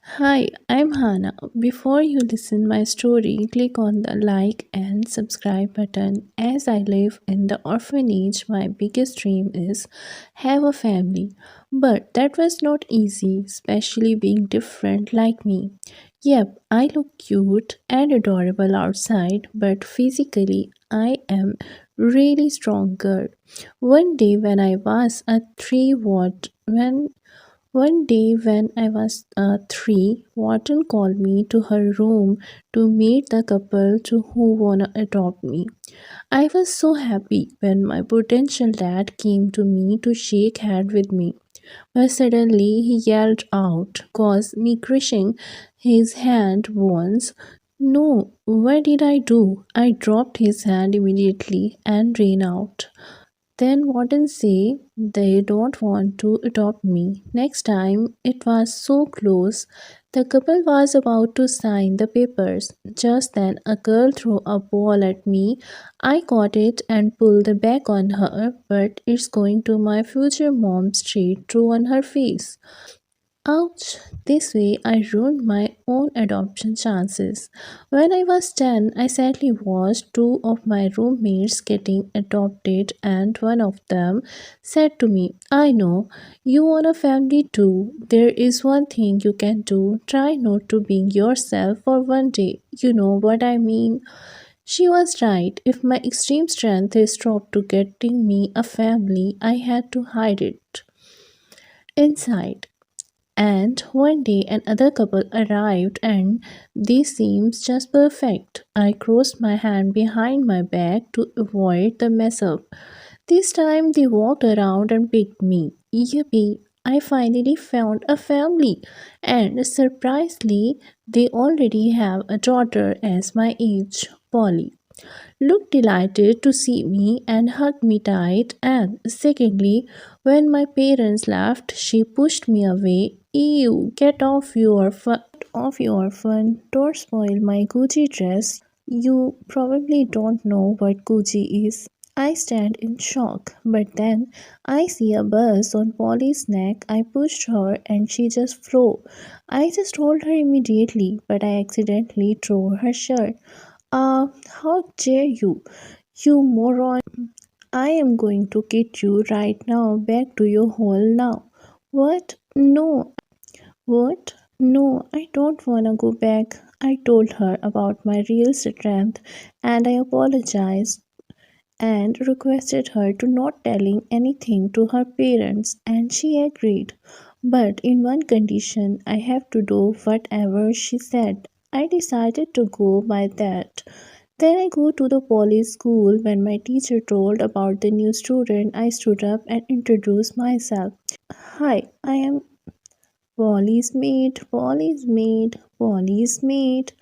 Hi, I'm Hannah. Before you listen my story, click on the like and subscribe button. As I live in the orphanage, my biggest dream is have a family. But that was not easy, especially being different like me. Yep, I look cute and adorable outside, but physically I am really stronger. One day when I was a 3 watt when one day, when I was 3, Wharton called me to her room to meet the couple to who wanna adopt me. I was so happy when my potential dad came to me to shake hand with me. But suddenly he yelled out, caused me crushing his hand once. No, what did I do? I dropped his hand immediately and ran out. Then Warden say they don't want to adopt me. Next time it was so close. The couple was about to sign the papers. Just then a girl threw a ball at me. I caught it and pulled the back on her, but it's going to my future mom straight through on her face. Ouch! This way I ruined my own adoption chances. When I was 10, I sadly watched two of my roommates getting adopted, and one of them said to me, I know, you want a family too. There is one thing you can do. Try not to being yourself for one day. You know what I mean? She was right. If my extreme strength stopped to getting me a family, I had to hide it inside. And one day another couple arrived and they seemed just perfect. I crossed my hand behind my back to avoid the mess up. This time they walked around and picked me. Yippee! I finally found a family, and surprisingly, they already have a daughter as my age, Polly looked delighted to see me and hugged me tight. And secondly, when my parents left, she pushed me away. Ew, get off your fun. Don't spoil my Gucci dress. You probably don't know what Gucci is. I stand in shock, but then I see a buzz on Polly's neck. I pushed her and she just flew. I just told her immediately, but I accidentally tore her shirt. How dare you? You moron. I am going to get you right now. Back to your hole now. What? No. What? No, I don't wanna go back. I told her about my real strength and I apologized and requested her to not telling anything to her parents and she agreed. But in one condition, I have to do whatever she said. I decided to go by that. Then I go to the poly school. When my teacher told about the new student, I stood up and introduced myself. Hi, I am Polly's mate, Polly's mate, Polly's mate.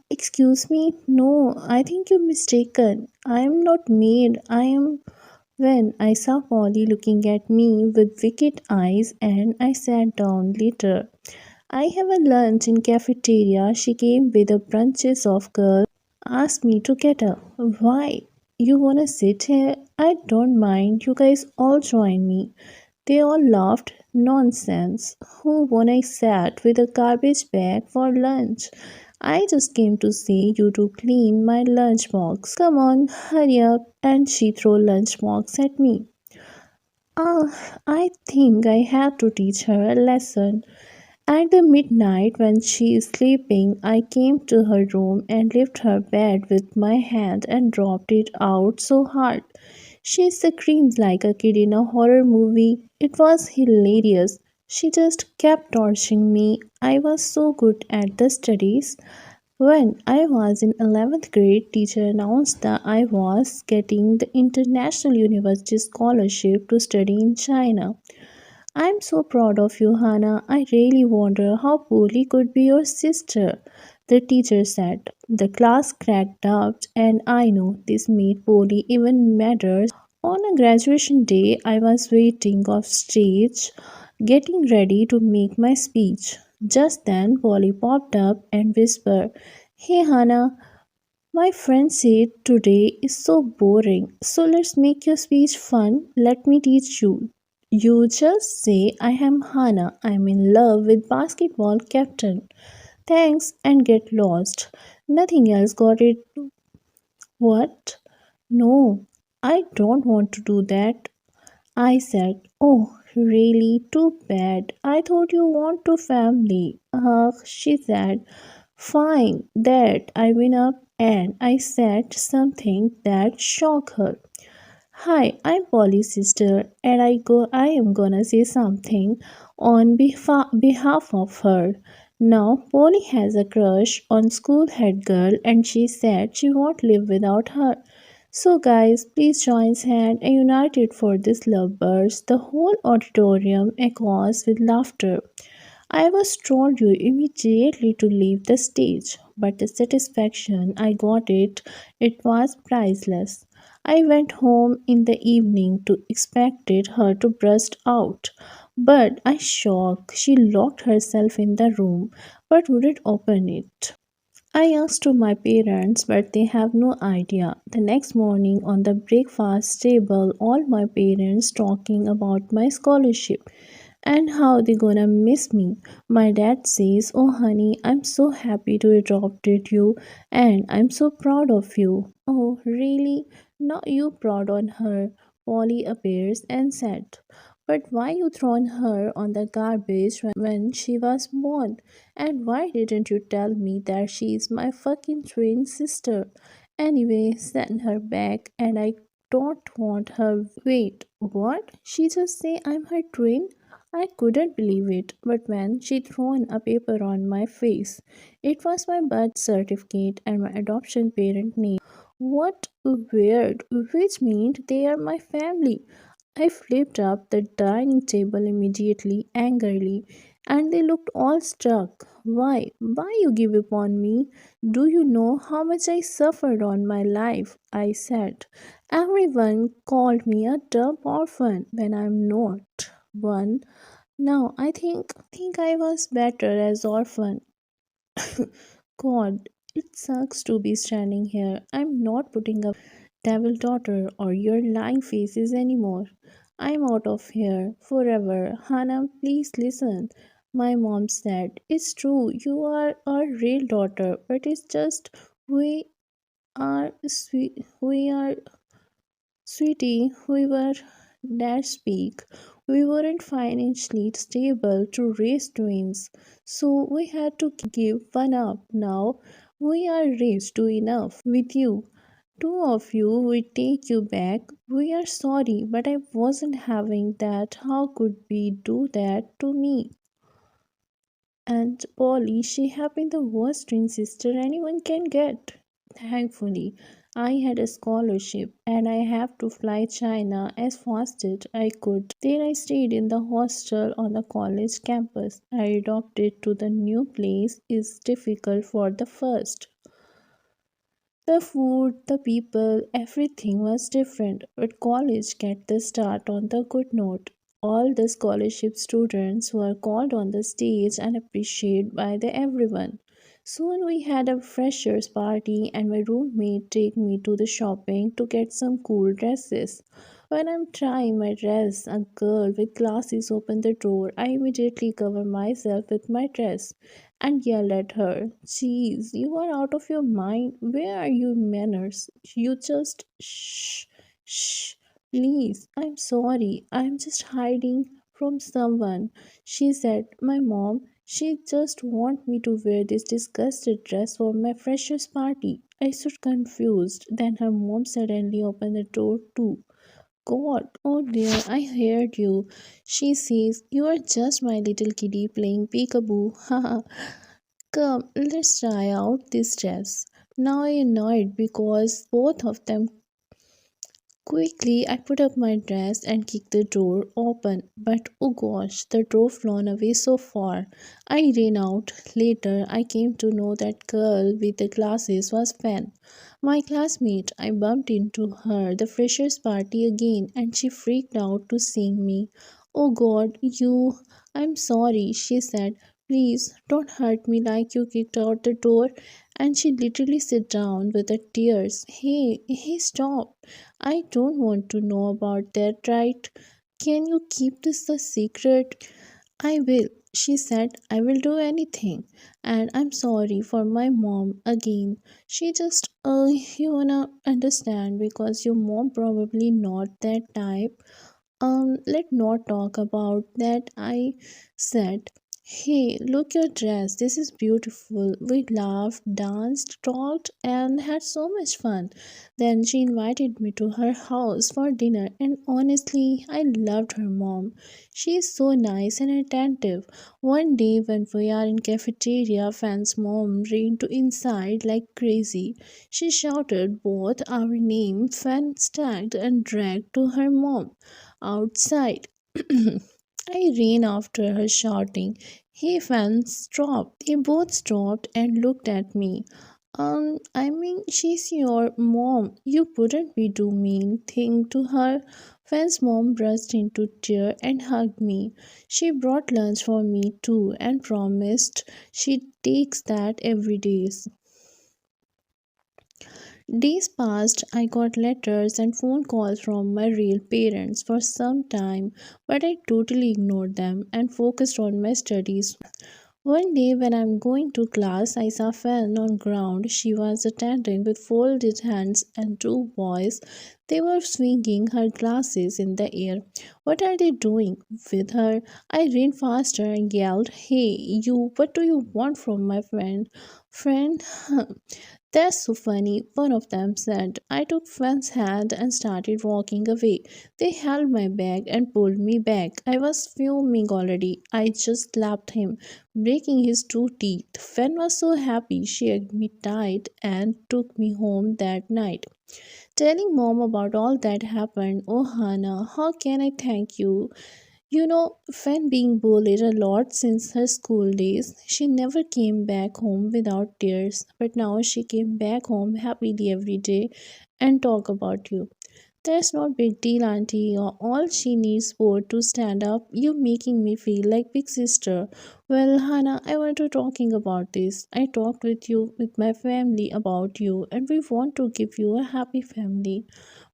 Excuse me? No, I think you're mistaken. I am not maid. I am. When I saw Polly looking at me with wicked eyes and I sat down later. I have a lunch in cafeteria. She came with a bunches of girls asked me to get up. Why? You wanna sit here? I don't mind. You guys all join me. They all laughed. Nonsense. Who wanna sat with a garbage bag for lunch? I just came to see you to clean my lunchbox. Come on, hurry up. And she threw lunchbox at me. I think I have to teach her a lesson. At the midnight when she is sleeping, I came to her room and lifted her bed with my hand and dropped it out so hard. She screamed like a kid in a horror movie. It was hilarious. She just kept torturing me. I was so good at the studies. When I was in 11th grade, teacher announced that I was getting the international university scholarship to study in China. I'm so proud of you, Hannah. I really wonder how Polly could be your sister. The teacher said. The class cracked up, and I know this made Polly even madder. On a graduation day, I was waiting off stage, getting ready to make my speech. Just then, Polly popped up and whispered, Hey, Hannah, my friend said today is so boring, so let's make your speech fun. Let me teach you. You just say, I am Hana, I'm in love with basketball captain. Thanks and get lost. Nothing else got it. What? No, I don't want to do that. I said, oh, really? Too bad. I thought you want to family. She said, fine. That I went up and I said something that shocked her. Hi, I'm Polly's sister, and I am gonna say something on behalf of her. Now, Polly has a crush on school head girl, and she said she won't live without her. So, guys, please join hands and united for this lovebirds. The whole auditorium echoes with laughter. I was told you immediately to leave the stage, but the satisfaction I got it was priceless. I went home in the evening to expected her to burst out, but I shocked. She locked herself in the room but wouldn't open it. I asked to my parents, but they have no idea. The next morning on the breakfast table, all my parents talking about my scholarship and how they gonna miss me. My dad says, "Oh honey, I'm so happy to adopted you and I'm so proud of you." Oh really? Not you proud on her. Polly appears and said, "But why you thrown her on the garbage when she was born? And why didn't you tell me that she is my fucking twin sister? Anyway, send her back and I don't want her." Wait, what? She just say I'm her twin? I couldn't believe it, but when she thrown a paper on my face, it was my birth certificate and my adoption parent name. What weird, which meant they are my family. I flipped up the dining table immediately, angrily, and they looked all struck. Why? Why you give up on me? Do you know how much I suffered on my life? I said. Everyone called me a dumb orphan when I'm not one. Now I think I was better as orphan. God, it sucks to be standing here. I'm not putting up devil daughter or your lying faces anymore. I'm out of here forever. Hannah, please listen. My mom said, it's true, you are our real daughter, but it's just we are sweetie, we were that speak. We weren't financially stable to raise twins, so we had to give one up. Now we are raised to enough with you. Two of you, we take you back. We are sorry, but I wasn't having that. How could we do that to me? And Polly, she had been the worst twin sister anyone can get. Thankfully, I had a scholarship and I have to fly China as fast as I could. There I stayed in the hostel on the college campus. I adopted to the new place is difficult for the first. The food, the people, everything was different, but college get the start on the good note. All the scholarship students were called on the stage and appreciated by everyone. Soon we had a freshers party and my roommate take me to the shopping to get some cool dresses. When I'm trying my dress, a girl with glasses opened the door. I immediately cover myself with my dress and yelled at her, "Jeez, you are out of your mind. Where are your manners? You just shh, please. I'm sorry. I'm just hiding from someone." She said, "My mom, she just want me to wear this disgusted dress for my freshers party." I stood confused. Then her mom suddenly opened the door too. God, oh dear, I heard you. She says, "You are just my little kitty playing peekaboo." Haha. Come, let's try out this dress. Now I annoyed because both of them. Quickly, I put up my dress and kicked the door open, but oh gosh, the door flown away so far. I ran out. Later, I came to know that girl with the glasses was Fan, my classmate. I bumped into her the freshers party again, and she freaked out to see me. "Oh God, you! I'm sorry," she said. "Please don't hurt me like you kicked out the door." And she literally sat down with the tears. Hey, stop! I don't want to know about that, right? Can you keep this a secret? I will. She said, I will do anything. And I'm sorry for my mom again. She just, you wanna understand because your mom probably not that type. Let not talk about that. I said, hey, look your dress. This is beautiful. We laughed, danced, talked, and had so much fun. Then she invited me to her house for dinner, and honestly, I loved her mom. She is so nice and attentive. One day when we are in cafeteria, Fan's mom ran to inside like crazy. She shouted both our name, Fan stacked and dragged to her mom outside. I ran after her shouting, hey fans, stop. They both stopped and looked at me. I mean, she's your mom. You wouldn't be do mean thing to her. Fan's mom burst into tears and hugged me. She brought lunch for me too and promised she takes that every day. Days passed, I got letters and phone calls from my real parents for some time, but I totally ignored them and focused on my studies. One day when I'm going to class, I saw Fan on ground. She was attending with folded hands and two boys. They were swinging her glasses in the air. What are they doing with her? I ran faster and yelled, hey, you, what do you want from my friend? Friend? That's so funny, one of them said. I took Fan's hand and started walking away. They held my bag and pulled me back. I was fuming already. I just slapped him, breaking his two teeth. Fan was so happy she hugged me tight and took me home that night. Telling mom about all that happened, oh Hannah, how can I thank you? You know, Fan being bullied a lot since her school days. She never came back home without tears, but now she came back home happily every day and talk about you. That's not big deal, auntie. All she needs for to stand up. You making me feel like big sister. Well, Hannah, I want to talking about this. I talked with you with my family about you, and we want to give you a happy family.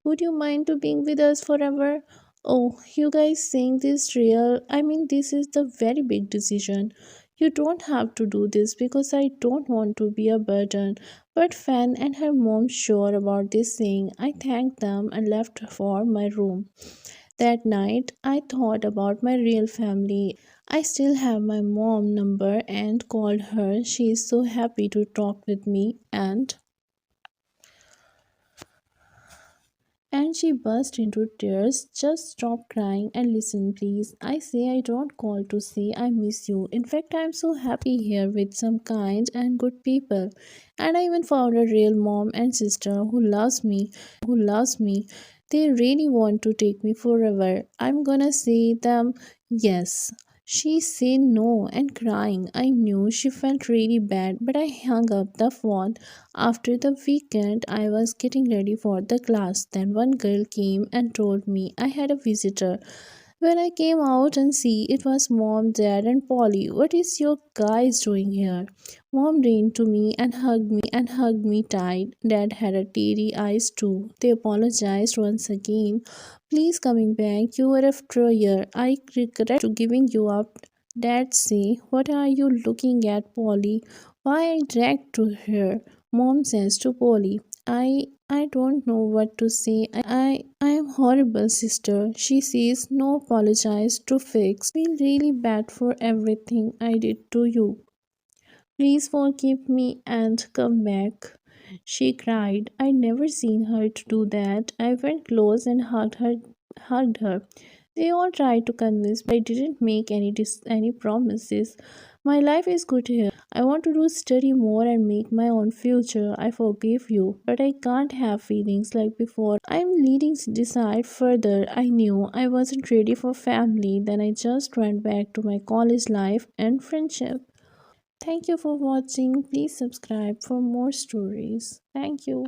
Would you mind to being with us forever? Oh, you guys saying this real? I mean, this is the very big decision. You don't have to do this because I don't want to be a burden. But Fan and her mom sure about this saying. I thanked them and left for my room. That night, I thought about my real family. I still have my mom number and called her. She is so happy to talk with me and she burst into tears. Just stop crying and listen, please. I say I don't call to say I miss you. In fact, I'm so happy here with some kind and good people. And I even found a real mom and sister who loves me. They really want to take me forever. I'm gonna say them yes. She said no and crying. I knew she felt really bad, but I hung up the phone. After the weekend, I was getting ready for the class. Then one girl came and told me I had a visitor. When I came out and see it was mom, dad, and Polly. What is your guys doing here? Mom ran to me and hugged me tight. Dad had a teary eyes too. They apologized once again. Please coming back. You were after a year. I regret to giving you up. Dad say, what are you looking at, Polly? Why I dragged to her? Mom says to Polly, I don't know what to say. I am horrible sister. She says no apologize to fix. Feel really bad for everything I did to you. Please forgive me and come back. She cried. I never seen her to do that. I went close and hugged her. They all tried to convince, but I didn't make any promises. My life is good here. I want to do study more and make my own future. I forgive you, but I can't have feelings like before. I'm leading decide further. I knew I wasn't ready for family. Then I just went back to my college life and friendship. Thank you for watching. Please subscribe for more stories. Thank you.